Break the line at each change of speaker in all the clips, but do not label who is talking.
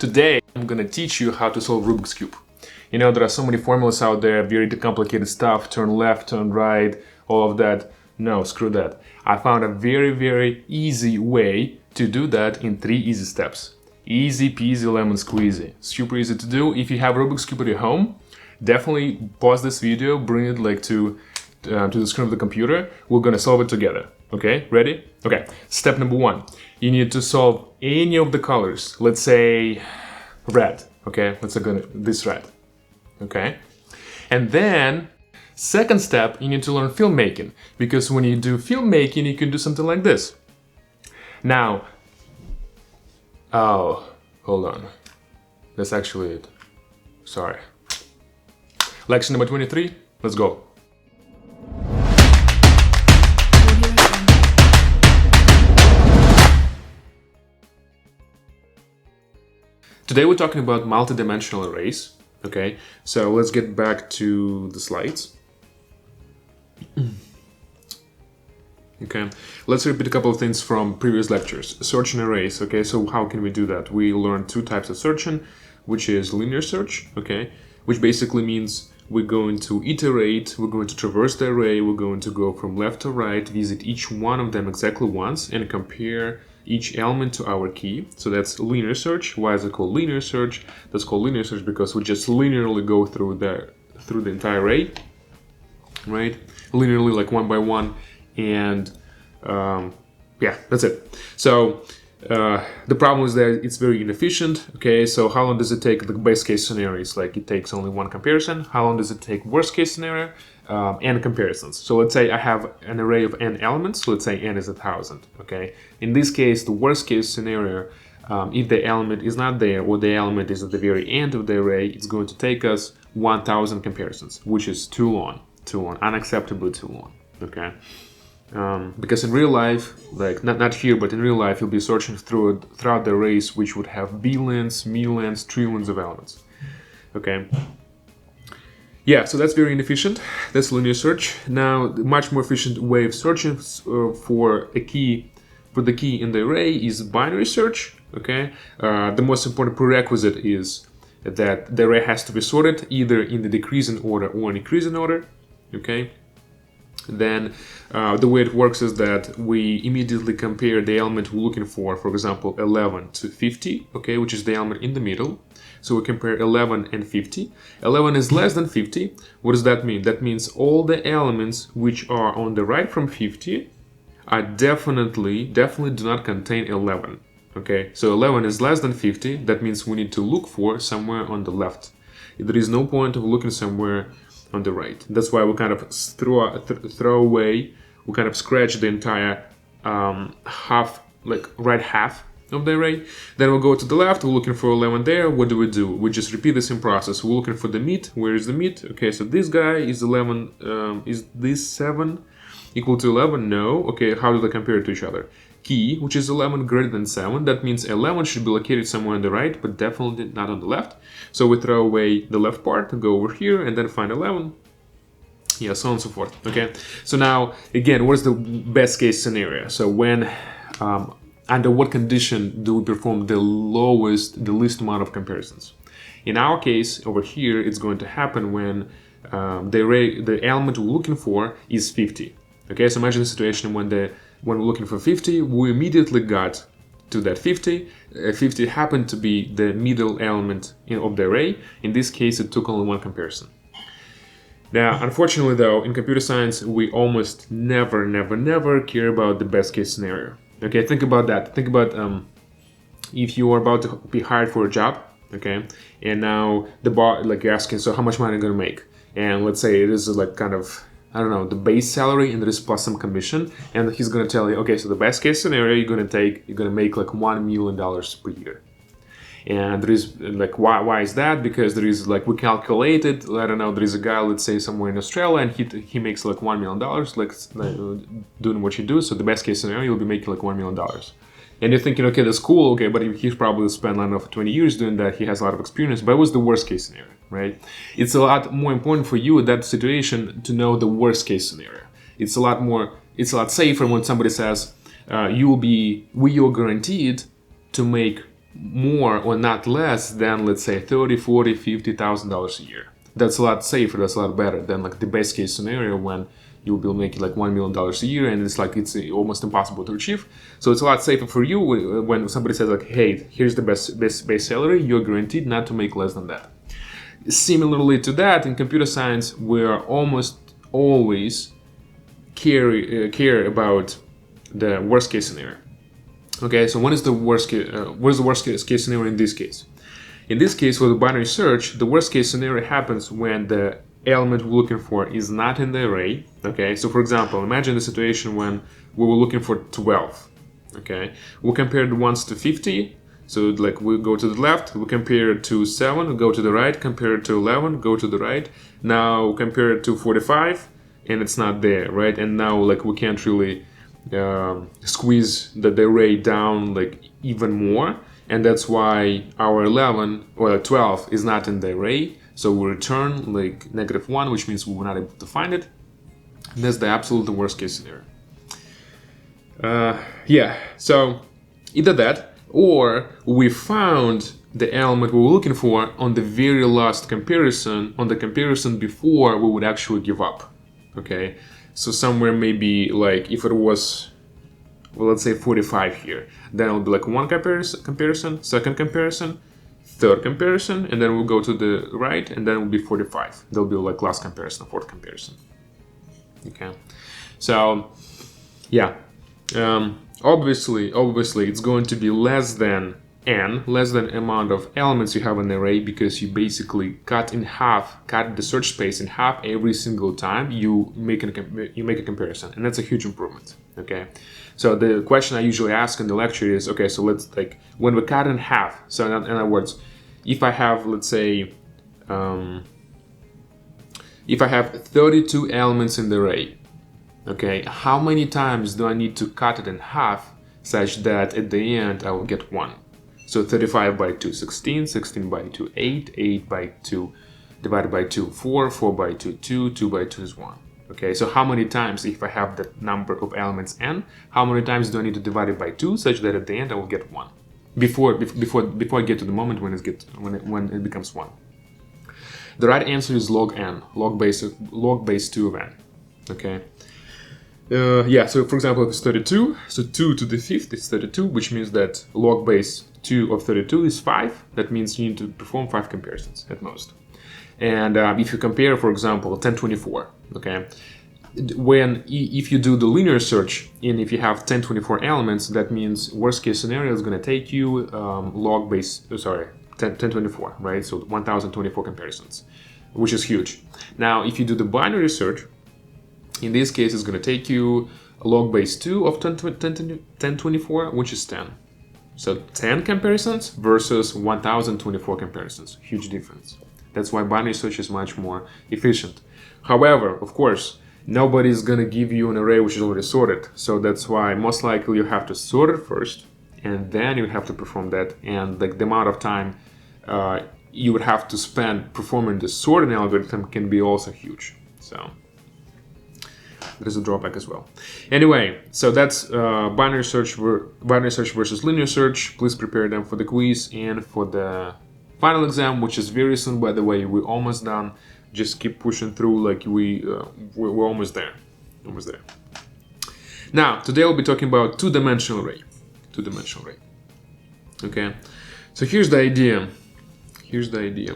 Today, I'm gonna teach you how to solve Rubik's Cube. You know, there are so many formulas out there, very complicated stuff, turn left, turn right, all of that. No, screw that. I found a very easy way to do that in 3 easy steps. Easy peasy lemon squeezy. Super easy to do. If you have Rubik's Cube at your home, definitely pause this video, bring it like to the screen of the computer. We're gonna solve it together. Okay, ready? Okay, step number 1. You need to solve any of the colors. Let's say red, okay? Let's say this red, okay? And then, second step, you need to learn filmmaking. Because when you do filmmaking, you can do something like this. Now, oh, hold on. That's actually it. Sorry. Lecture number 23, let's go. Today we're talking about multi-dimensional arrays, okay? So let's get back to the slides. Okay, let's repeat a couple of things from previous lectures. Searching arrays, okay? So how can we do that? We learned 2 types of searching, which is linear search, okay? Which basically means we're going to iterate, we're going to traverse the array, we're going to go from left to right, visit each one of them exactly once, and compare each element to our key. So that's linear search. Why is it called linear search? That's called linear search because we just linearly go through the entire array, right? Linearly, like one by one, and yeah, that's it. So the problem is that it's very inefficient. Okay, so how long does it take? The best case scenario is like it takes only 1 comparison. How long does it take worst case scenario? N comparisons. So let's say I have an array of n elements. Let's say n is 1,000. Okay. In this case, the worst case scenario, if the element is not there or the element is at the very end of the array, it's going to take us 1,000 comparisons, which is too long, unacceptably too long. Okay. Because in real life, like not here, but in real life, you'll be searching throughout the arrays, which would have billions, millions, trillions of elements. Okay. Yeah, so that's very inefficient. That's linear search. Now, the much more efficient way of searching for the key in the array is binary search. Okay. The most important prerequisite is that the array has to be sorted either in the decreasing order or in increasing order. Okay. Then the way it works is that we immediately compare the element we're looking for example, 11 to 50, okay, which is the element in the middle. So we compare 11 and 50. 11 is less than 50. What does that mean? That means all the elements which are on the right from 50 are definitely do not contain 11. Okay, so 11 is less than 50. That means we need to look for somewhere on the left. There is no point of looking somewhere on the right. That's why we kind of throw away, we kind of scratch the entire right half of the array. Then we'll go to the left, we're looking for 11 there. What do? We just repeat the same process. We're looking for the mid. Where is the mid? Okay, so this guy is 11. Is this 7 equal to 11? No. Okay, how do they compare to each other? Key, which is 11 greater than 7. That means 11 should be located somewhere on the right, but definitely not on the left. So we throw away the left part and go over here and then find 11. Yeah, so on and so forth. Okay, so now, again, what is the best case scenario? So when, under what condition do we perform the least amount of comparisons? In our case, over here, it's going to happen when the element we're looking for is 50. Okay, so imagine a situation when we're looking for 50, we immediately got to that 50. 50 happened to be the middle element of the array. In this case, it took only 1 comparison. Now, unfortunately, though, in computer science, we almost never care about the best case scenario. Okay, think about that. Think about if you are about to be hired for a job, okay, and now the boss, like, you're asking, so how much money are you gonna make? And let's say it is like kind of, I don't know, the base salary and there is plus some commission, and he's gonna tell you, okay, so the best case scenario you're gonna make like $1 million per year. And there is like, why is that? Because there is like, we calculated, I don't know, there is a guy, let's say somewhere in Australia, and he makes like $1 million, like doing what you do. So the best case scenario, you'll be making like $1 million. And you're thinking, okay, that's cool, okay, but he's probably spent, I don't know, for 20 years doing that, he has a lot of experience, but it was the worst case scenario, right? It's a lot more important for you in that situation to know the worst case scenario. It's a lot safer when somebody says, you're guaranteed to make more or not less than, let's say, $30, $40, $50,000 a year. That's a lot safer, that's a lot better than like the best case scenario when you'll be making like $1 million a year and it's like it's almost impossible to achieve. So it's a lot safer for you when somebody says like, hey, here's the best base salary, you're guaranteed not to make less than that. Similarly to that, in computer science, we're almost always care about the worst case scenario. Okay, so what is the worst case scenario in this case? In this case, for the binary search, the worst case scenario happens when the element we're looking for is not in the array. Okay, so for example, imagine the situation when we were looking for 12. Okay, we compared the ones to 50. So like we go to the left, we compare it to 7, go to the right, compare it to 11, go to the right. Now compare it to 45, and it's not there, right? And now like we can't really squeeze the array down like even more, and that's why our 11 or 12 is not in the array. So we return like -1, which means we were not able to find it. And that's the absolute worst case scenario. Yeah, so either that, or we found the element we were looking for on the very last comparison, on the comparison before we would actually give up. Okay, so somewhere maybe like if it was, well, let's say 45 here, then it'll be like one comparison, second comparison, third comparison, and then we'll go to the right, and then it will be 45. There'll be like last comparison, fourth comparison. Okay, so yeah. Obviously, it's going to be less than n, less than amount of elements you have in the array, because you basically cut the search space in half every single time you make a comparison, and that's a huge improvement. Okay, so the question I usually ask in the lecture is, okay, so let's like when we cut in half. So in other words, if I have, let's say, if I have 32 elements in the array. Okay, how many times do I need to cut it in half such that at the end I will get 1? So 35 by 2, 16, 16 by 2, 8, 8 by 2, divided by 2, 4, 4 by 2, 2, 2 by 2 is 1. Okay, so how many times, if I have that number of elements n, how many times do I need to divide it by 2 such that at the end I will get 1? Before I get to the moment when it becomes 1. The right answer is log n, log base 2 of n. Okay. Yeah, so for example, if it's 32, so 2 to the 5th is 32, which means that log base 2 of 32 is 5. That means you need to perform 5 comparisons at most. And if you compare, for example, 1024, okay, if you do the linear search and if you have 1024 elements, that means worst case scenario is going to take you 1024, right? So 1024 comparisons, which is huge. Now, if you do the binary search, in this case, it's going to take you log base 2 of 1024, which is 10. So 10 comparisons versus 1024 comparisons. Huge difference. That's why binary search is much more efficient. However, of course, nobody's going to give you an array which is already sorted. So that's why most likely you have to sort it first, and then you have to perform that. And like the amount of time you would have to spend performing the sorting algorithm can be also huge. So there's a drawback as well. Anyway, so that's binary search versus linear search. Please prepare them for the quiz and for the final exam, which is very soon, by the way. We're almost done. Just keep pushing through, like we're almost there. Almost there. Now, today we'll be talking about two-dimensional array. Two-dimensional array. Okay. So here's the idea. Here's the idea.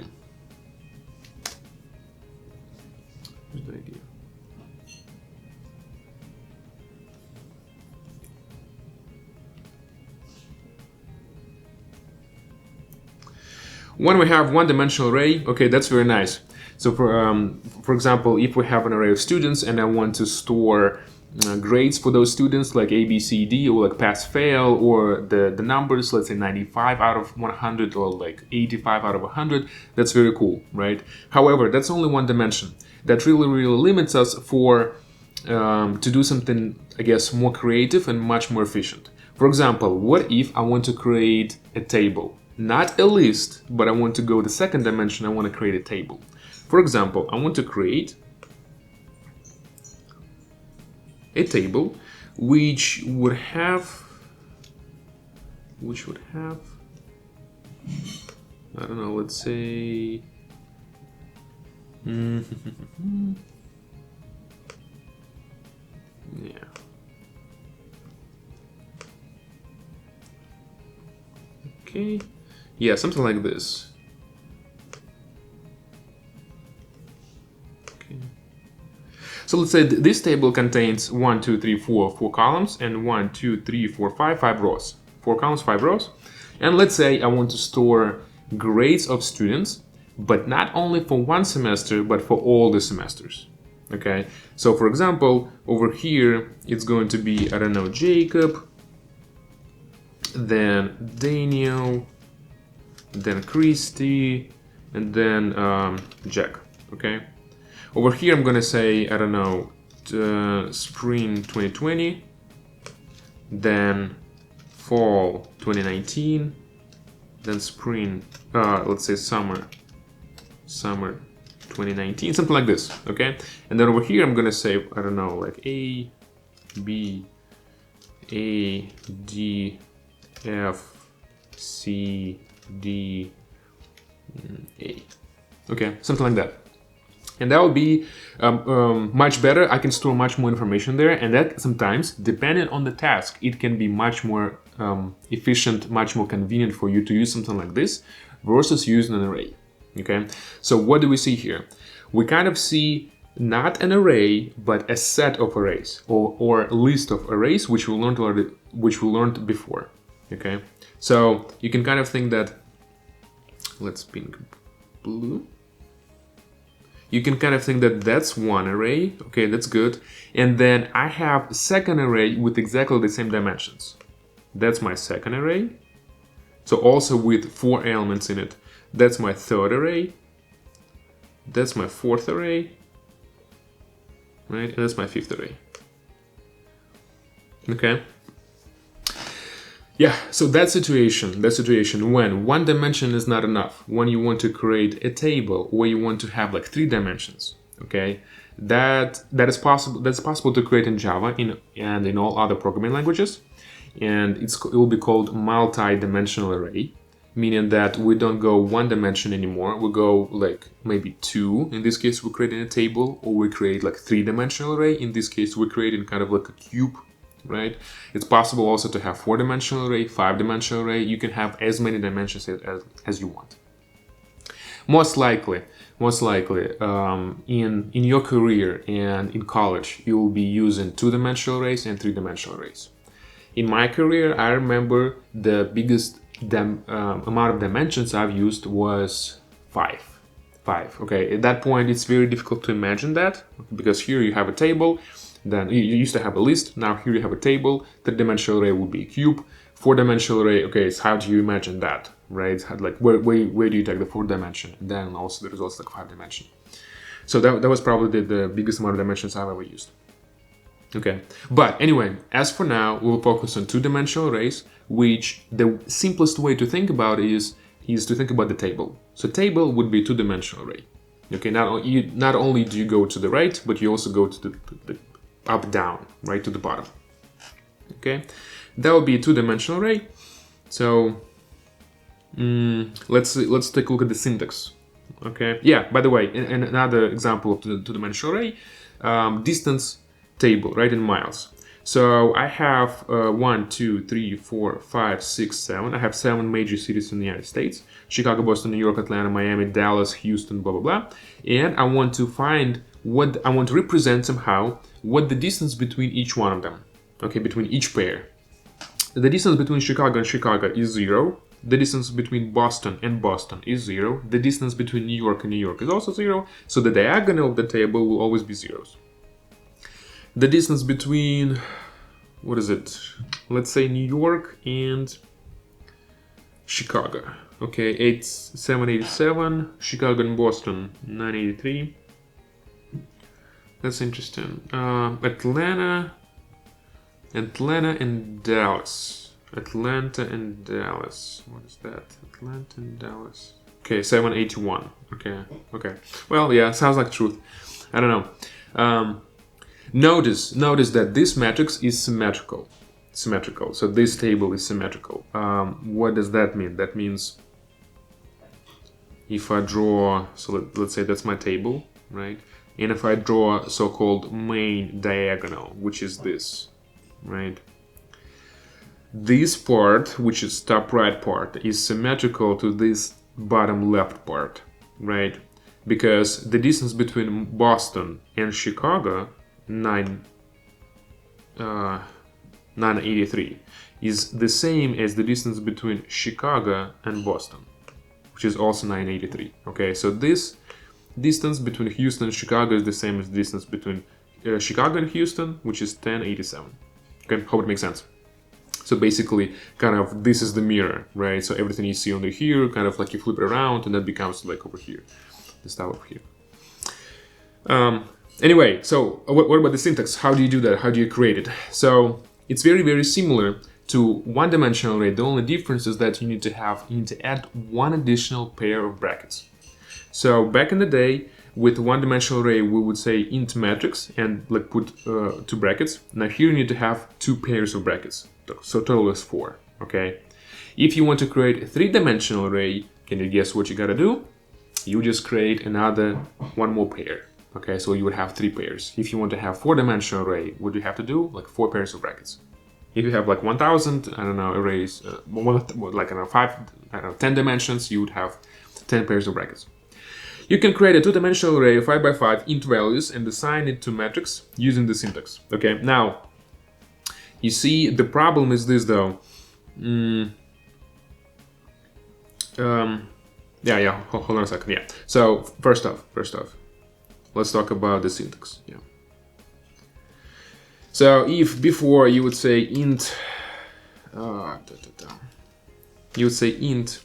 When we have one-dimensional array, okay, that's very nice. So for example, if we have an array of students and I want to store grades for those students, like A, B, C, D, or like pass, fail, or the numbers, let's say 95 out of 100 or like 85 out of 100, that's very cool, right? However, that's only one dimension. That really limits us to do something, I guess, more creative and much more efficient. For example, what if I want to create a table? Not a list, but I want to go the second dimension. I want to create a table. For example, I want to create a table which would have I don't know, let's say... yeah. Okay. Yeah, something like this. Okay. So let's say this table contains 1, 2, 3, 4 columns, and 1, 2, 3, 4, 5 rows. 4 columns, 5 rows. And let's say I want to store grades of students, but not only for one semester, but for all the semesters. Okay, so for example, over here, it's going to be, I don't know, Jacob, then Daniel, then Christy, and then Jack, okay? Over here, I'm gonna say, I don't know, spring 2020, then fall 2019, then spring, let's say summer 2019, something like this, okay? And then over here, I'm gonna say, I don't know, like A, B, A, D, F, C, D, A. Okay, something like that. And that will be much better. I can store much more information there, and that sometimes, depending on the task, it can be much more efficient, much more convenient for you to use something like this versus using an array. Okay, so what do we see here? We kind of see not an array, but a set of arrays, or a list of arrays, which we learned already, which we learned before. Okay, so you can kind of think that, let's pink blue. You can kind of think that that's one array. Okay, that's good. And then I have a second array with exactly the same dimensions. That's my second array. So also with 4 elements in it. That's my third array. That's my fourth array. Right, and that's my fifth array. Okay. Yeah, so that situation when one dimension is not enough, when you want to create a table where you want to have like 3 dimensions, okay, that is possible. That's possible to create in Java and in all other programming languages, and it will be called multi-dimensional array, meaning that we don't go 1 dimension anymore. We go like maybe 2. In this case, we're creating a table, or we create like 3-dimensional array. In this case, we're creating kind of like a cube. Right? It's possible also to have 4-dimensional array, 5-dimensional array. You can have as many dimensions as you want. Most likely, in your career and in college, you will be using 2-dimensional arrays and 3-dimensional arrays. In my career, I remember the biggest amount of dimensions I've used was 5. Okay, at that point, it's very difficult to imagine that, because here you have a table. Then you used to have a list, now here you have a table. 3-dimensional array would be a cube. 4-dimensional array, okay, so how do you imagine that, right? Like where do you take the 4th dimension? And then also the results like 5 dimension. So that was probably the biggest amount of dimensions I've ever used. Okay, but anyway, as for now, we'll focus on 2-dimensional arrays, which the simplest way to think about is to think about the table. So table would be a 2-dimensional array. Okay, not only do you go to the right, but you also go to the up, down, right to the bottom. Okay, that will be a 2-dimensional array. So let's take a look at the syntax. Okay, yeah, by the way, and another example of the 2-dimensional array, distance table, right, in miles. So I have 1, 2, 3, 4, 5, 6, 7. I have 7 major cities in the United States: Chicago, Boston, New York, Atlanta, Miami, Dallas, Houston, blah blah blah. And I want to find I want to represent somehow what the distance between each one of them, okay, between each pair. The distance between Chicago and Chicago is 0. The distance between Boston and Boston is 0. The distance between New York and New York is also 0. So the diagonal of the table will always be zeros. The distance between, what is it? Let's say New York and Chicago. Okay, 787. Chicago and Boston, 983. That's interesting. Atlanta and Dallas. Atlanta and Dallas. What is that? Atlanta and Dallas. Okay, 781. Okay. Well, yeah, sounds like truth. I don't know. Notice that this matrix is symmetrical. So this table is symmetrical. What does that mean? That means if I draw, so let's say that's my table, right? And if I draw a so-called main diagonal, which is this, right? This part, which is top right part, is symmetrical to this bottom left part, right? Because the distance between Boston and Chicago, 983, is the same as the distance between Chicago and Boston, which is also 983. Okay, so this distance between Houston and Chicago is the same as the distance between Chicago and Houston, which is 1087. Okay, hope it makes sense. So basically, kind of, this is the mirror, right? So everything you see under here, kind of like you flip it around, and that becomes like over here, this stuff over here. Anyway, so what about the syntax? How do you do that? How do you create it? So it's very, very similar to one-dimensional array. The only difference is that you need to add one additional pair of brackets. So back in the day, with one-dimensional array, we would say int matrix and like put 2 brackets. Now here you need to have 2 pairs of brackets. So total is 4, okay? If you want to create a 3-dimensional array, can you guess what you gotta do? You just create one more pair, okay? So you would have 3 pairs. If you want to have 4-dimensional array, what do you have to do? Like 4 pairs of brackets. If you have like 1000, I don't know, arrays, like 10 dimensions, you would have 10 pairs of brackets. You can create a 2-dimensional array of 5 by 5 int values and assign it to matrix using the syntax. Okay, now, you see, the problem is this though. Hold on a second, yeah. So, first off, let's talk about the syntax, yeah. So, if before you would say int, you would say int,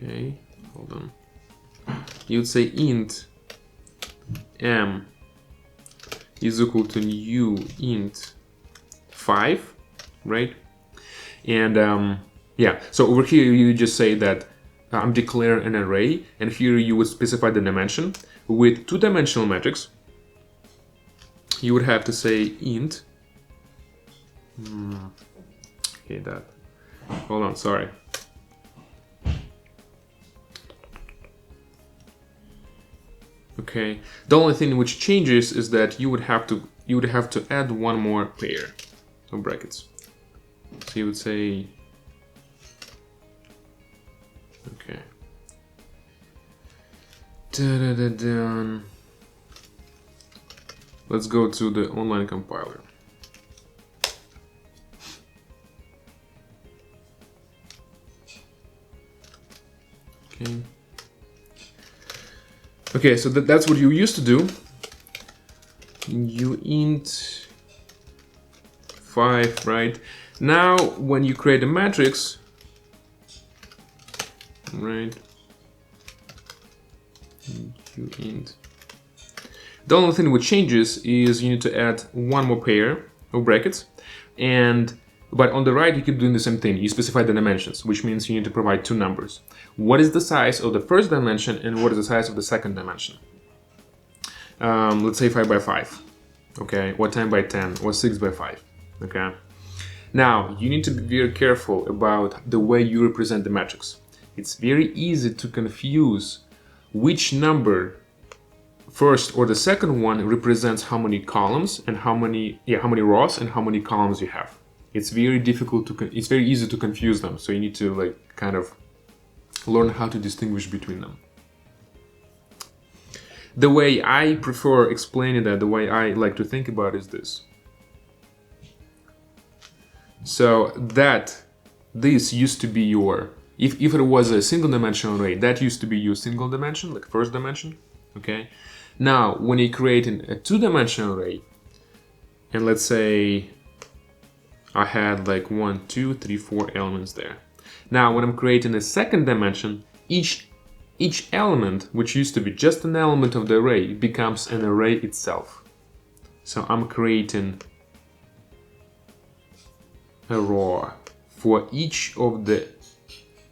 okay, hold on. You would say int m is equal to new int 5, right? And yeah, so over here you just say that I'm declaring an array, and here you would specify the dimension. With 2-dimensional matrix, you would have to say int. Okay, hold on, sorry. Okay, the only thing which changes is that you would have to add one more pair of brackets. So you would say, okay, let's go to the online compiler. Okay. Okay, so that's what you used to do. You int 5, right? Now, when you create a matrix, right? You int. The only thing which changes is you need to add one more pair of brackets, but on the right you keep doing the same thing. You specify the dimensions, which means you need to provide 2 numbers. What is the size of the first dimension and what is the size of the second dimension? Let's say 5 by 5, okay, or 10 by 10, or 6 by 5, okay? Now, you need to be very careful about the way you represent the matrix. It's very easy to confuse which number, first or the second one, represents how many columns and how many rows and how many columns you have. It's very difficult it's very easy to confuse them, so you need to like kind of learn how to distinguish between them. The way I prefer explaining that, the way I like to think about it is this. So this used to be your, if it was a single dimensional array, that used to be your single dimension, like first dimension, okay? Now, when you're creating a 2-dimensional array, and let's say I had like 1, 2, 3, 4 elements there. Now, when I'm creating a second dimension, each element, which used to be just an element of the array, becomes an array itself. So I'm creating a row for each of the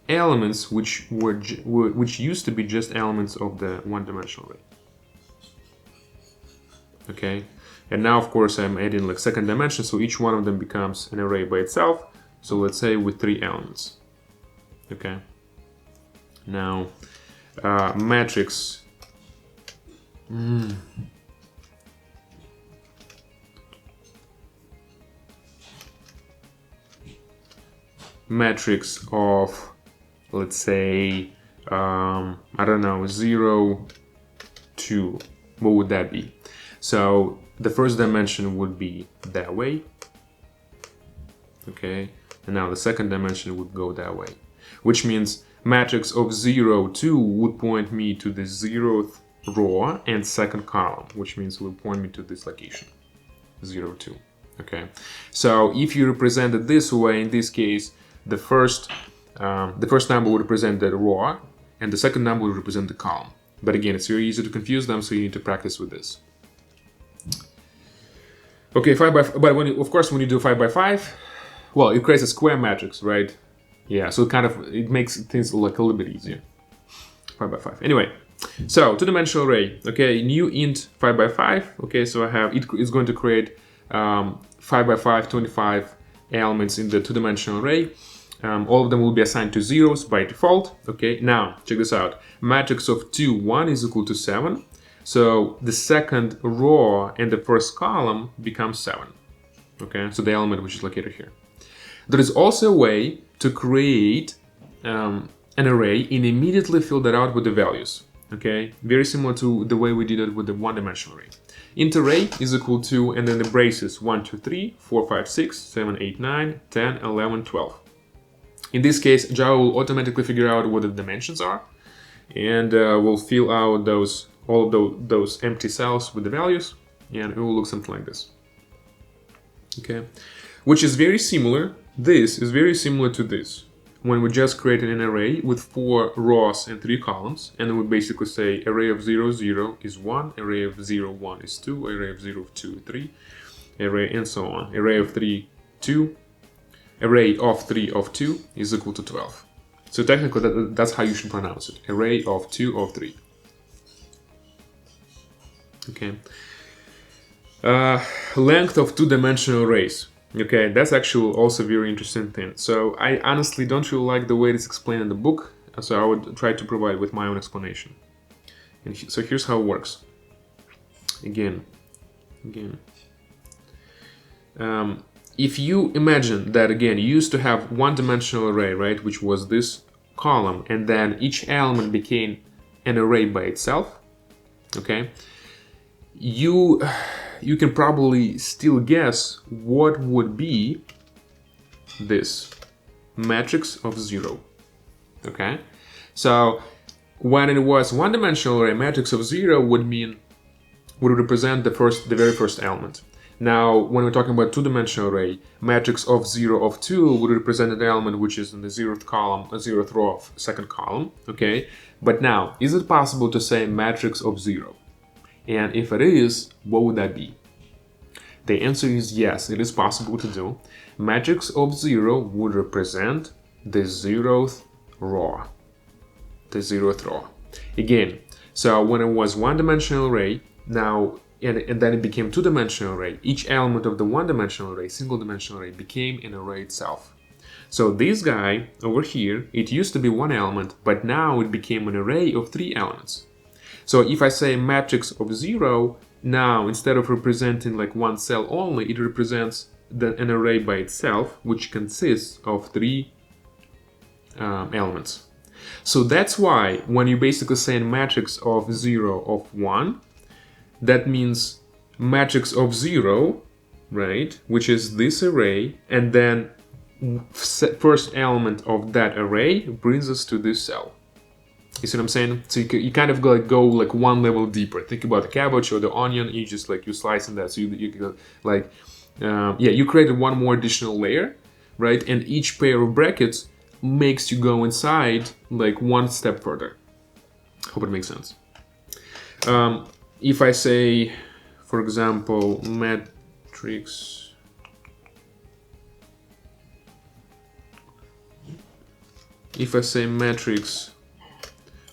elements which used to be just elements of the one-dimensional array. Okay, and now of course I'm adding like second dimension, so each one of them becomes an array by itself. So let's say with 3 elements. Okay. Now, matrix. Matrix of, let's say, I don't know, 0, 2. What would that be? So the first dimension would be that way. Okay. And now the second dimension would go that way. Which means matrix of 0, 2 would point me to the 0th row and second column, which means it will point me to this location, 0, 2. Okay. So if you represent it this way, in this case, the first number would represent the row, and the second number would represent the column. But again, it's very easy to confuse them, so you need to practice with this. Okay, 5 by. But of course, when you do 5 by 5, well, it creates a square matrix, right? Yeah, so it makes things like a little bit easier. 5 by 5. Anyway, so two-dimensional array. Okay, new int 5 by 5. Okay, so I have it's going to create 5 by 5, 25 elements in the two-dimensional array. All of them will be assigned to zeros by default. Okay, now check this out. Matrix of 2, 1 is equal to 7. So the second row and the first column becomes 7. Okay, so the element which is located here. There is also a way to create an array and immediately fill that out with the values. Okay, very similar to the way we did it with the one-dimensional array. Int array is equal to, and then the braces 1, 2, 3, 4, 5, 6, 7, 8, 9, 10, 11, 12. In this case, Java will automatically figure out what the dimensions are, and will fill out all of those empty cells with the values, and it will look something like this. Okay, which is very similar. This is very similar to this, when we just created an array with 4 rows and 3 columns, and then we basically say array of 0, 0 is 1, array of 0, 1 is 2, array of 0, 2, 3, array, and so on. Array of 3, 2, array of 3 of 2 is equal to 12. So technically that's how you should pronounce it. Array of 2 of 3. Okay. Length of two-dimensional arrays. Okay, that's actually also a very interesting thing. So I honestly don't really like the way it's explained in the book, so I would try to provide with my own explanation. And so here's how it works. Again. If you imagine that, again, you used to have one-dimensional array, right, which was this column, and then each element became an array by itself, okay, you can probably still guess what would be this matrix of 0, okay? So when it was one-dimensional array, matrix of 0 would represent the very first element. Now, when we're talking about two-dimensional array, matrix of 0 of 2 would represent an element which is in the 0th column, 0th row of second column, okay? But now, is it possible to say matrix of 0? And if it is, what would that be? The answer is yes, it is possible to do. Matrix of 0 would represent the 0th row. The 0th row. Again, so when it was one-dimensional array, now, and then it became two-dimensional array, each element of the one-dimensional array, single-dimensional array, became an array itself. So this guy over here, it used to be one element, but now it became an array of 3 elements. So if I say matrix of 0, now instead of representing like one cell only, it represents an array by itself, which consists of 3 elements. So that's why when you basically say matrix of 0 of 1, that means matrix of 0, right, which is this array, and then first element of that array brings us to this cell. You see what I'm saying? So you kind of go like one level deeper. Think about the cabbage or the onion. You just like, you slicing that. So you go like, you created one more additional layer, right? And each pair of brackets makes you go inside like one step further. Hope it makes sense. If I say, for example, matrix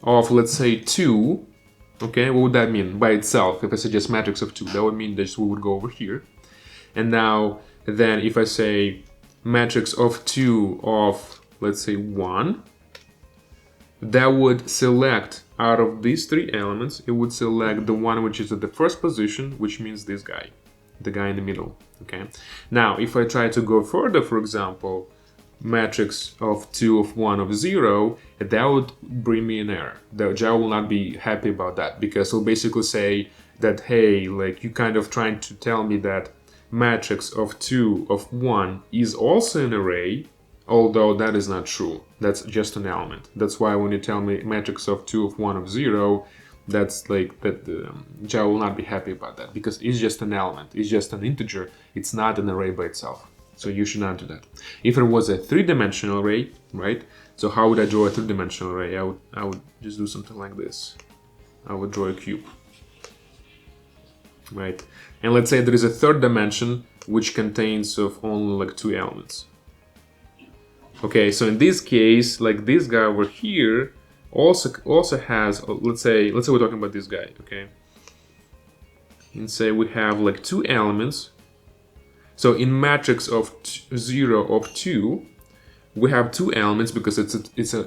of, let's say, 2, okay, what would that mean by itself? If I say just matrix of 2, that would mean that we would go over here. And now, then if I say matrix of 2 of, let's say, 1, that would select out of these 3 elements, it would select the one which is at the first position, which means this guy, the guy in the middle, okay? Now, if I try to go further, for example, matrix of 2 of 1 of 0, that would bring me an error. The Java will not be happy about that, because it'll basically say that, hey, like, you kind of trying to tell me that matrix of 2 of 1 is also an array, although that is not true. That's just an element. That's why when you tell me matrix of 2 of 1 of 0, that's like that Java will not be happy about that, because it's just an element, it's just an integer, it's not an array by itself. So you should not do that. If it was a 3-dimensional array, right? So how would I draw a 3-dimensional array? I would just do something like this. I would draw a cube, right? And let's say there is a 3rd dimension which contains of only like 2 elements. Okay, so in this case, like this guy over here also has, let's say we're talking about this guy, okay? And say we have like 2 elements. So in matrix of 0 of 2, we have 2 elements because it's a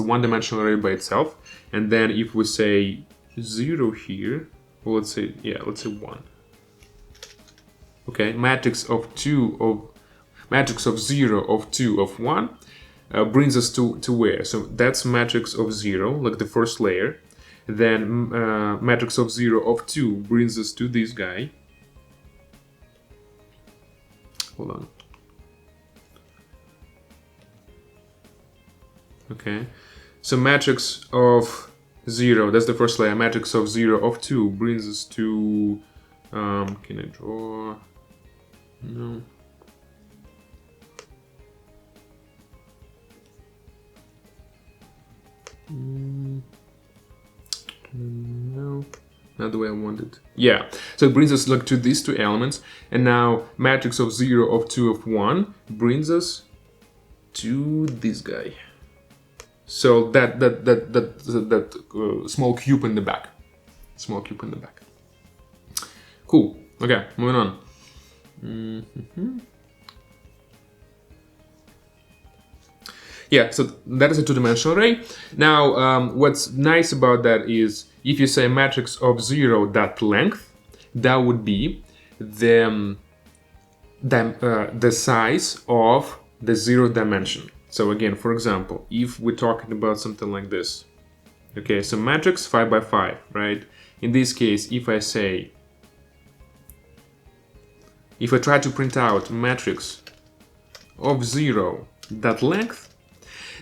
one-dimensional array by itself. And then if we say 0 here, well, let's say 1. Okay, matrix of 0 of 2 of 1 brings us to where? So that's matrix of 0, like the first layer. Then matrix of 0 of 2 brings us to this guy. Hold on. Okay, so matrix of 0, that's the first layer. Matrix of 0 of 2 brings us to, can I draw? No. No, not the way I wanted. Yeah, so it brings us like to these 2 elements, and now matrix of 0 of 2 of 1 brings us to this guy. So that small cube in the back, Cool. Okay, moving on. Yeah, so that is a 2-dimensional array. Now, what's nice about that is if you say matrix of 0 dot length, that would be the size of the 0th dimension. So again, for example, if we're talking about something like this, okay, so matrix 5 by 5, right? In this case, if I try to print out matrix of 0 dot length,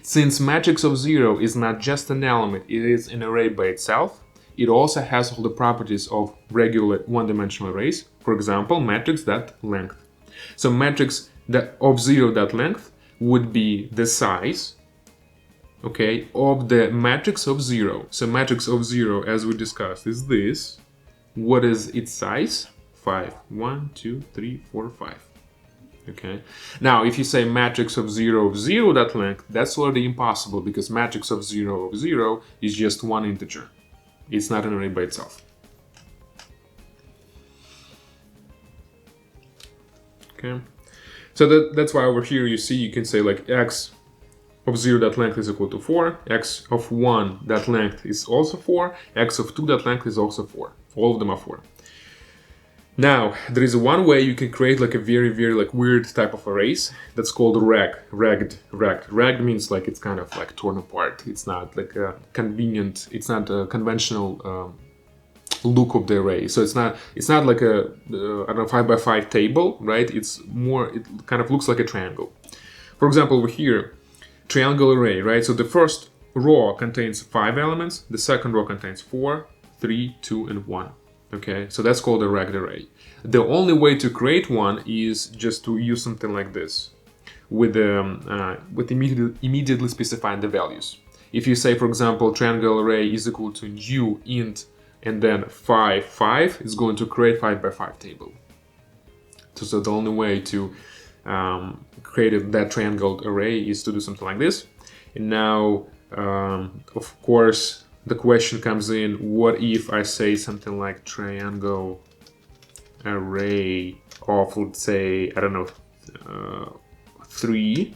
since matrix of 0 is not just an element, it is an array by itself, it also has all the properties of regular one-dimensional arrays. For example, matrix dot length. So matrix of 0 dot length would be the size, okay, of the matrix of 0. So matrix of 0, as we discussed, is this. What is its size? 5. 1, 2, 3, 4, 5. Okay. Now, if you say matrix of 0 of 0 dot length, that's already impossible, because matrix of 0 of 0 is just one integer. It's not an array by itself. Okay. So that's why over here you see you can say like x of 0 dot length is equal to 4, x of 1 dot length is also 4, x of 2 dot length is also 4. All of them are 4. Now, there is one way you can create like a very, very like weird type of arrays that's called ragged. Ragged means like it's kind of like torn apart. It's not like a convenient, it's not a conventional look of the array. So it's not like a I don't know, 5 by 5 table, right? It's more, it kind of looks like a triangle. For example, over here, triangle array, right? So the first row contains 5 elements, the second row contains 4, 3, 2, and 1. Okay, so that's called a ragged array. The only way to create one is just to use something like this, with immediately specifying the values. If you say, for example, triangle array is equal to new int and then 5, 5, it's going to create 5 by 5 table. So the only way to create that triangle array is to do something like this. And now, of course, the question comes in, what if I say something like triangle array of, let's say, I don't know, 3,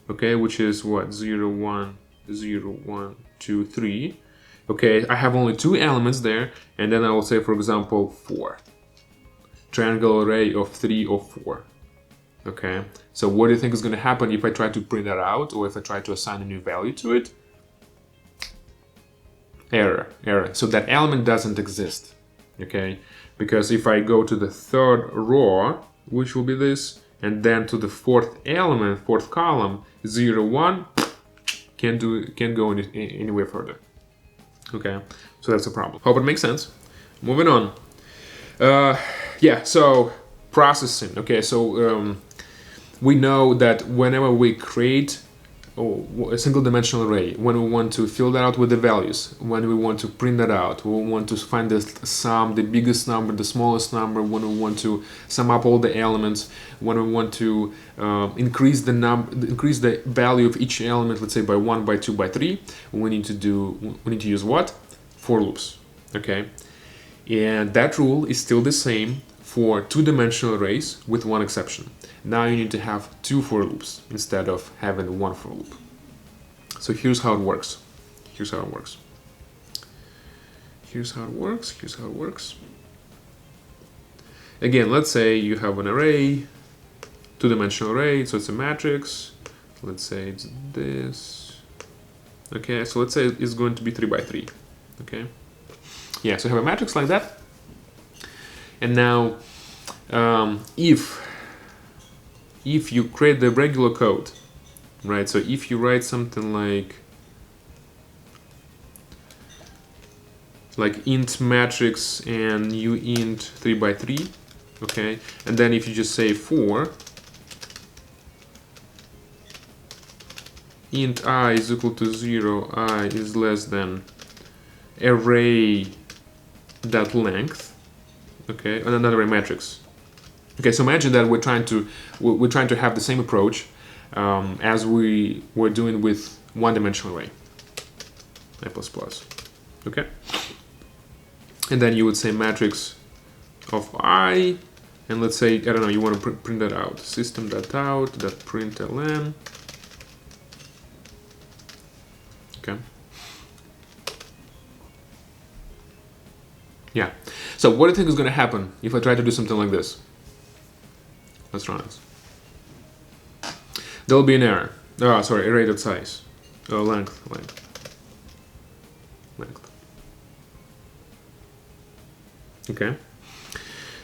okay, which is what, 0, 1, 0, 1, 2, 3. Okay, I have only 2 elements there, and then I will say, for example, 4. Triangle array of 3 or 4. Okay, so what do you think is going to happen if I try to print that out, or if I try to assign a new value to it? Error. So that element doesn't exist. Okay, because if I go to the 3rd row, which will be this, and then to the 4th element, 4th column, 0, 1, can't go anywhere further. Okay, so that's a problem. Hope it makes sense. Moving on. Yeah, so processing. Okay, so we know that whenever we create a single dimensional array, when we want to fill that out with the values, when we want to print that out, we want to find the sum, the biggest number, the smallest number, when we want to sum up all the elements, when we want to increase the value of each element, let's say by 1, by 2, by 3, we need to use what? For loops. Okay, and that rule is still the same for 2-dimensional arrays with one exception. Now you need to have 2 for loops instead of having 1 for loop. So here's how it works. Here's how it works. Again, let's say you have an array, 2-dimensional array, so it's a matrix. Let's say it's this. Okay, so let's say it's going to be 3 by 3. Okay. Yeah, so you have a matrix like that. And now, if you create the regular code, right? So if you write something like int matrix and you int 3 by 3, okay, and then if you just say for int I is equal to 0, I is less than array dot length, okay, and another array matrix. Okay, so imagine that we're trying to have the same approach as we were doing with 1-dimensional array, I++. Okay, and then you would say matrix of I, and let's say, I don't know, you want to print that out, system.out.println. Okay. Yeah. So what do you think is going to happen if I try to do something like this? Let's run it. There'll be an error. Oh, sorry, array.size. Length. Okay.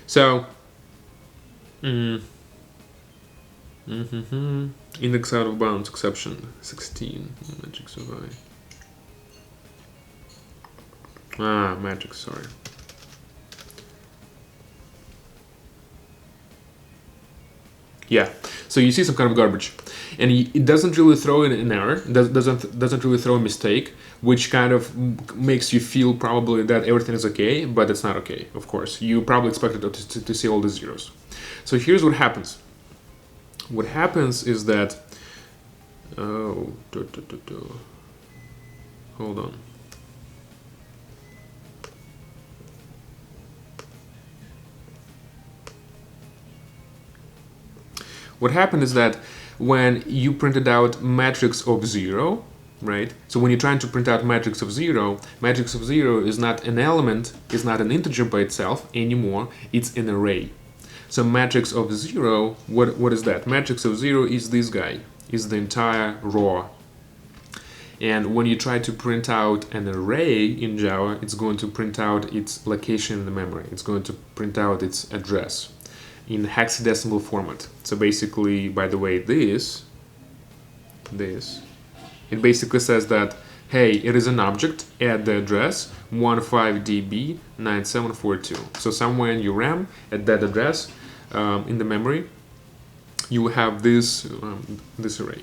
So, index out of bounds exception 16. Matrix of I. Matrix, sorry. Yeah, so you see some kind of garbage, and it doesn't really throw in an error, doesn't really throw a mistake, which kind of makes you feel probably that everything is okay, but it's not okay. Of course, you probably expected to see all the zeros. So here's what happens. What happens is that hold on. What happened is that when you printed out matrix of 0, right? So when you're trying to print out matrix of 0 is not an element, is not an integer by itself anymore, it's an array. So matrix of 0, what is that? Matrix of 0 is this guy, is the entire row. And when you try to print out an array in Java, it's going to print out its location in the memory. It's going to print out its address in hexadecimal format. So basically, by the way, this, it basically says that, hey, it is an object at the address 15DB9742. So somewhere in your RAM, at that address, in the memory, you have this this array.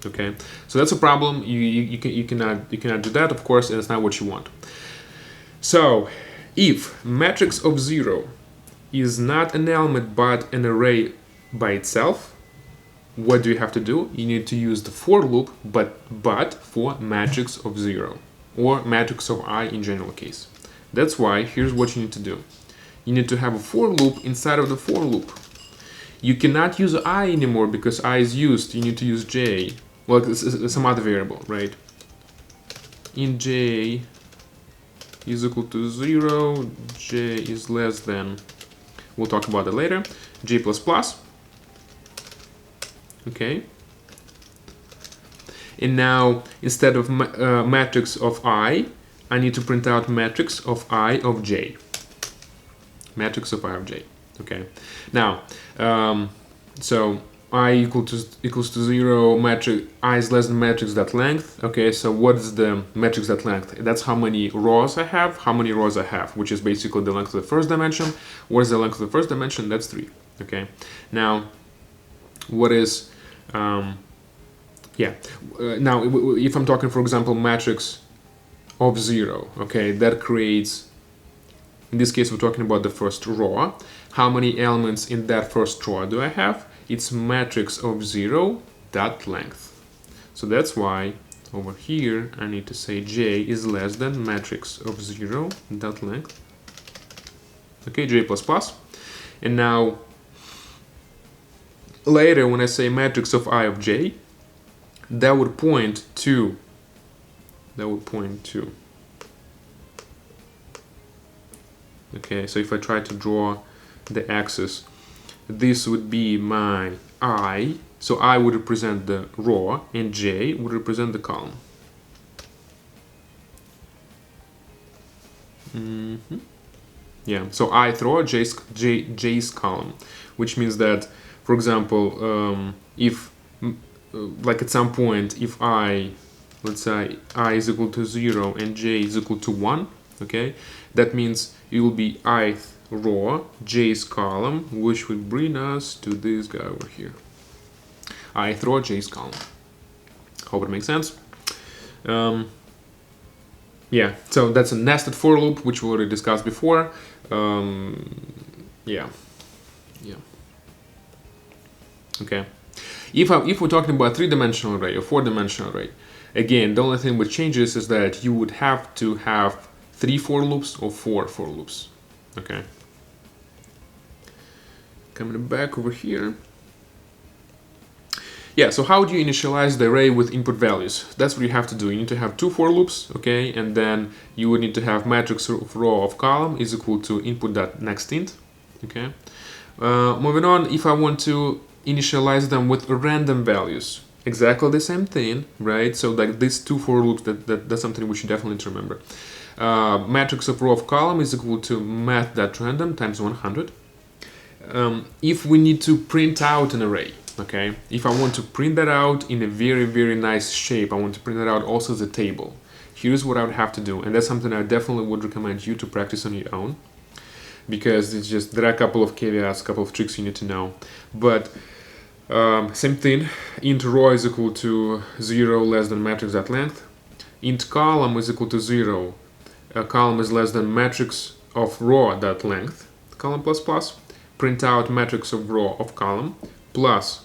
Okay, so that's a problem. You cannot do that, of course, and it's not what you want. So if matrix of 0 is not an element but an array by itself, what do you have to do? You need to use the for loop, but for matrix of 0 or matrix of I in general case. That's why here's what you need to do. You need to have a for loop inside of the for loop. You cannot use I anymore because I is used. You need to use j. Well, it's some other variable, right? In j is equal to 0, j is less than, we'll talk about it later, j plus plus. Okay. And now, instead of matrix of I need to print out matrix of I of j. Matrix of I of j. Okay. Now, so I equals to 0, matrix I is less than matrix that length. Okay, so what is the matrix that length? That's how many rows I have, which is basically the length of the first dimension. What is the length of the first dimension? That's 3. Okay. Now, what is now if I'm talking, for example, matrix of 0, okay, that creates, in this case we're talking about the first row. How many elements in that first row do I have? It's matrix of 0 dot length. So that's why over here I need to say j is less than matrix of 0 dot length. Okay, j plus plus. And now later when I say matrix of I of j, that would point to okay, so if I try to draw the axis, this would be my I, so I would represent the row and j would represent the column. Yeah, so ith row, j's column, which means that, for example, if like at some point, if let's say I is equal to 0 and j is equal to 1, okay, that means it will be ith row, j's column, which would bring us to this guy over here. Ith row, j's column. Hope it makes sense. Yeah, so that's a nested for loop, which we already discussed before. Yeah. Okay. If we're talking about a 3-dimensional array or 4-dimensional array, again, the only thing which changes is that you would have to have 3 for loops or 4 for loops. Okay. Coming back over here. Yeah, so how do you initialize the array with input values? That's what you have to do. You need to have 2 for loops, okay, and then you would need to have matrix of row of column is equal to input.nextInt, okay. Moving on, if I want to initialize them with random values, exactly the same thing, right? So like these 2 for loops, that's something we should definitely need to remember. Matrix of row of column is equal to math.random times 100. If we need to print out an array, okay, if I want to print that out in a very, very nice shape, I want to print that out also as a table, here's what I would have to do, and that's something I definitely would recommend you to practice on your own, because it's just, there are a couple of caveats, a couple of tricks you need to know. But same thing, int row is equal to 0 less than matrix.length, int column is equal to 0, column is less than matrix of row.length, column plus plus, print out matrix of row of column plus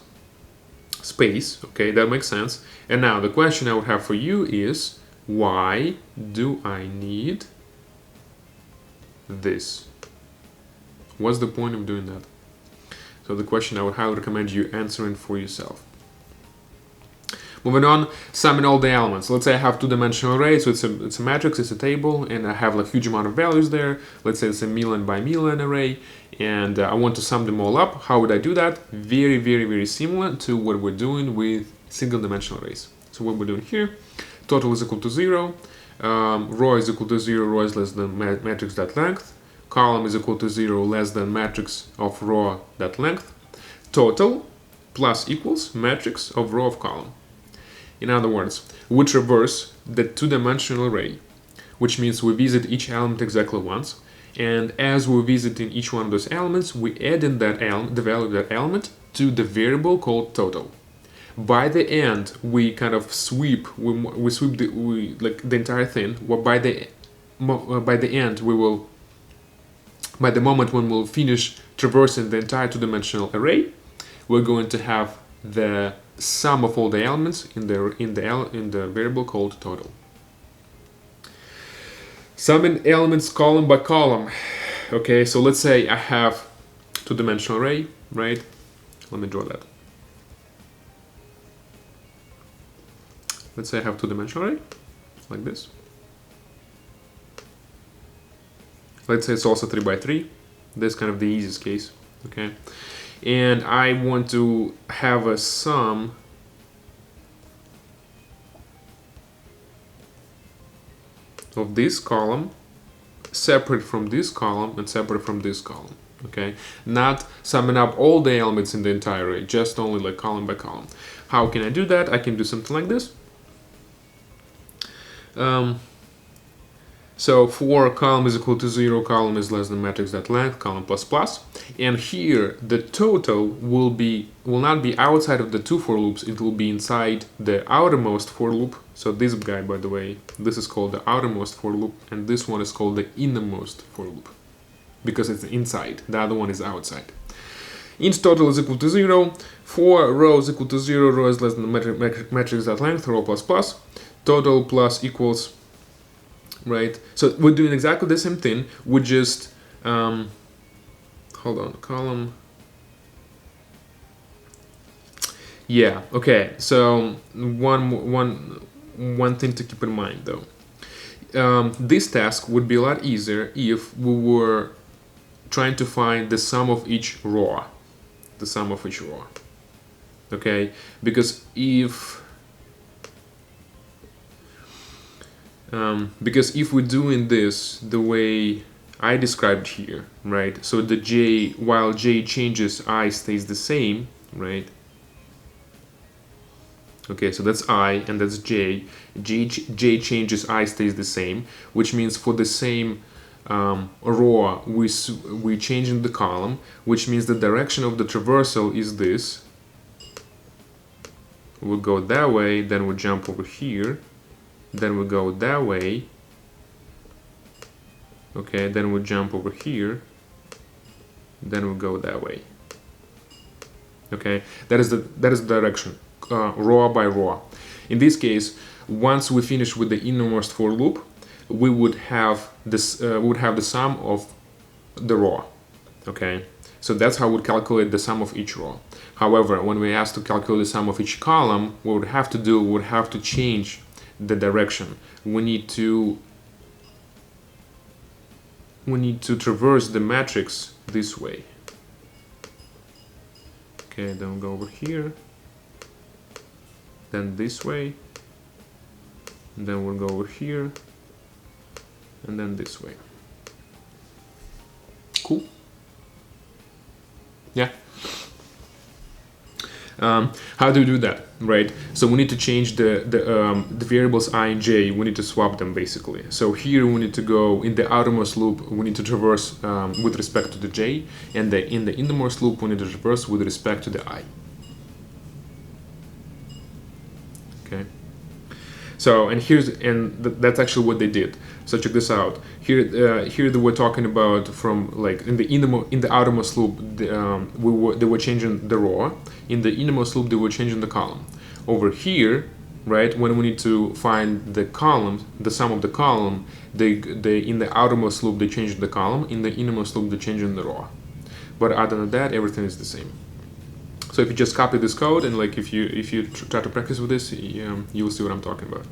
space. Okay, that makes sense. And now the question I would have for you is, why do I need this? What's the point of doing that? So the question I would highly recommend you answering for yourself. Moving on, summing all the elements. Let's say I have 2-dimensional array, so it's a matrix, it's a table, and I have like huge amount of values there. Let's say it's a million by million array, and I want to sum them all up. How would I do that? Very, very, very similar to what we're doing with single-dimensional arrays. So what we're doing here, total is equal to 0, row is equal to 0, row is less than matrix.length, column is equal to 0, less than matrix of row.length, total plus equals matrix of row of column. In other words, we traverse the 2-dimensional array, which means we visit each element exactly once, and as we're visiting each one of those elements, we add in that the value of that element to the variable called total. By the end, we kind of sweep, we sweep the entire thing. Well, by the end, by the moment when we'll finish traversing the entire 2-dimensional array, we're going to have the sum of all the elements in the variable called total. Summing elements column by column. Okay, so let's say I have 2-dimensional array, right? Let me draw that. Let's say I have two-dimensional array, like this. Let's say it's also 3 by 3. This is kind of the easiest case, okay? And I want to have a sum of this column separate from this column and separate from this column, okay? Not summing up all the elements in the entire array, just only like column by column. How can I do that? I can do something like this. So for column is equal to 0, column is less than matrix.length, column plus plus. And here the total will not be outside of the two for loops, it will be inside the outermost for loop. So this guy, by the way, this is called the outermost for loop, and this one is called the innermost for loop, because it's inside, the other one is outside. Int total is equal to 0, for row is equal to 0, row is less than matrix.length, row plus plus, total plus equals, right? So we're doing exactly the same thing. We just hold on, column. Yeah, okay. So one thing to keep in mind though. This task would be a lot easier if we were trying to find the sum of each row. The sum of each row. Okay? Because if we're doing this the way I described here, right? So the j, while j changes, I stays the same, right? Okay, so that's I and that's j. J changes, I stays the same, which means for the same row we changing the column, which means the direction of the traversal is this. We'll go that way, then we'll jump over here. Then we go that way, okay, then we jump over here, then we go that way, okay, that is the direction, row by row. In this case, once we finish with the innermost for loop, we would have this, the sum of the row, okay, so that's how we would calculate the sum of each row. However, when we ask to calculate the sum of each column, what we would have to do, we would have to change the direction. We need to traverse the matrix this way. Okay, then we'll go over here, then this way, and then we'll go over here, and then this way. Cool? Yeah. How do we do that, right? So we need to change the variables I and j. We need to swap them basically. So here we need to go in the outermost loop. We need to traverse with respect to the j, and in the innermost loop we need to traverse with respect to the I. Okay. So that's actually what they did. So check this out. Here they were talking about from like in the outermost loop, they were changing the row. In the innermost loop, they were changing the column. Over here, right, when we need to find the column, the sum of the column, they in the outermost loop they changed the column. In the innermost loop they changing the row. But other than that, everything is the same. So if you just copy this code and like if you try to practice with this, you'll see what I'm talking about.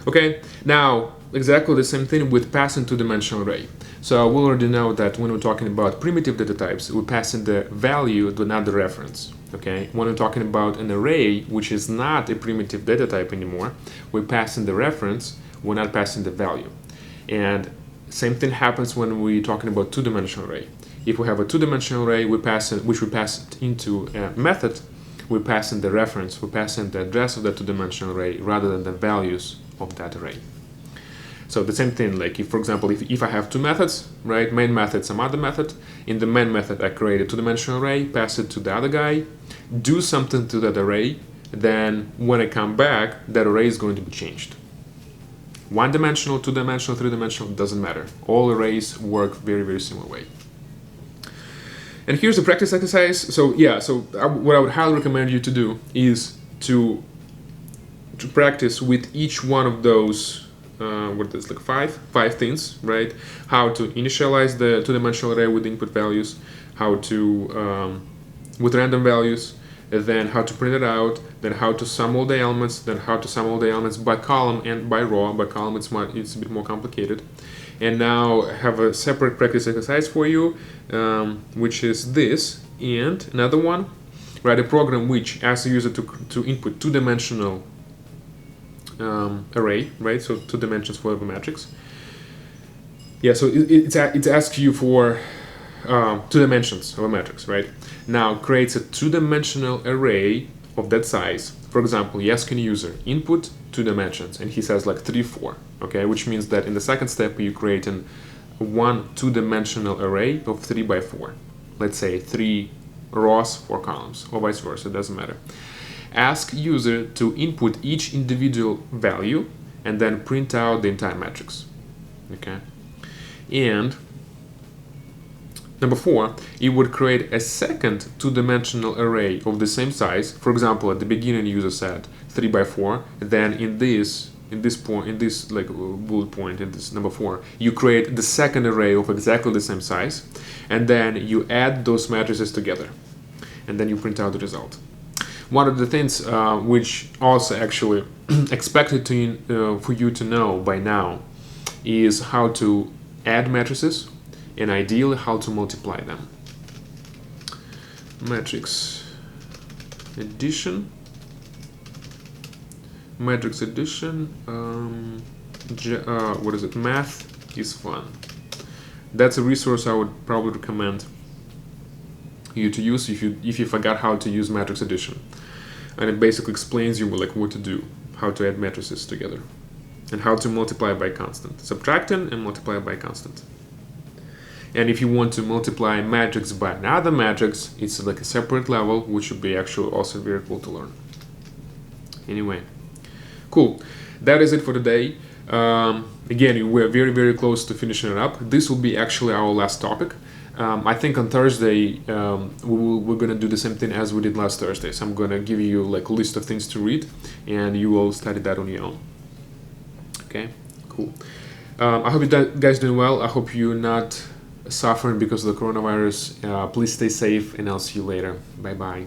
Okay, now exactly the same thing with passing two-dimensional array. So we already know that when we're talking about primitive data types, we pass in the value but not the reference. Okay, when we're talking about an array which is not a primitive data type anymore, we pass in the reference, we're not passing the value. And same thing happens when we're talking about two-dimensional array. If we have a two-dimensional array, which we pass into a method, we pass in the reference, we pass in the address of the two-dimensional array rather than the values of that array. So the same thing, like if, for example, if I have two methods, right, main method, some other method, in the main method I create a two-dimensional array, pass it to the other guy, do something to that array, then when I come back, that array is going to be changed. One-dimensional, two-dimensional, three-dimensional, doesn't matter. All arrays work very, very similar way. And here's the practice exercise. So yeah, what I would highly recommend you to do is to practice with each one of those what is like five things, right? How to initialize the two-dimensional array with input values, how to with random values, and then how to print it out, then how to sum all the elements, then how to sum all the elements by column and by row. By column it's a bit more complicated. And now I have a separate practice exercise for you, which is this, and another one. Write a program which asks the user to input two-dimensional array, right? So 2 dimensions for every matrix. Yeah, so it asks you for 2 dimensions of a matrix, right? Now creates a 2-dimensional array of that size. For example, asking user input 2 dimensions, and he says like 3, 4. Okay, which means that in the second step you create one 2-dimensional array of 3 by 4. Let's say 3 rows, 4 columns, or vice versa. It doesn't matter. Ask user to input each individual value and then print out the entire matrix. Okay, and number 4, it would create a second 2-dimensional array of the same size. For example, at the beginning, user said 3 by 4. Then in this like bullet point, in this number 4, you create the second array of exactly the same size, and then you add those matrices together, and then you print out the result. One of the things which also actually expected for you to know by now is how to add matrices, and ideally how to multiply them. Matrix addition. Matrix addition. What is it? Math is fun. That's a resource I would probably recommend you to use if you forgot how to use matrix addition, and it basically explains you like what to do, how to add matrices together, and how to multiply by constant, subtracting and multiply by constant. And if you want to multiply a matrix by another matrix, it's like a separate level, which would be actually also very cool to learn. Anyway, cool. That is it for today. Again, we're very, very close to finishing it up. This will be actually our last topic. I think on Thursday we're gonna do the same thing as we did last Thursday. So I'm gonna give you like a list of things to read, and you will study that on your own. Okay, cool. I hope you guys doing well. I hope you're not suffering because of the coronavirus. Please stay safe, and I'll see you later. Bye bye.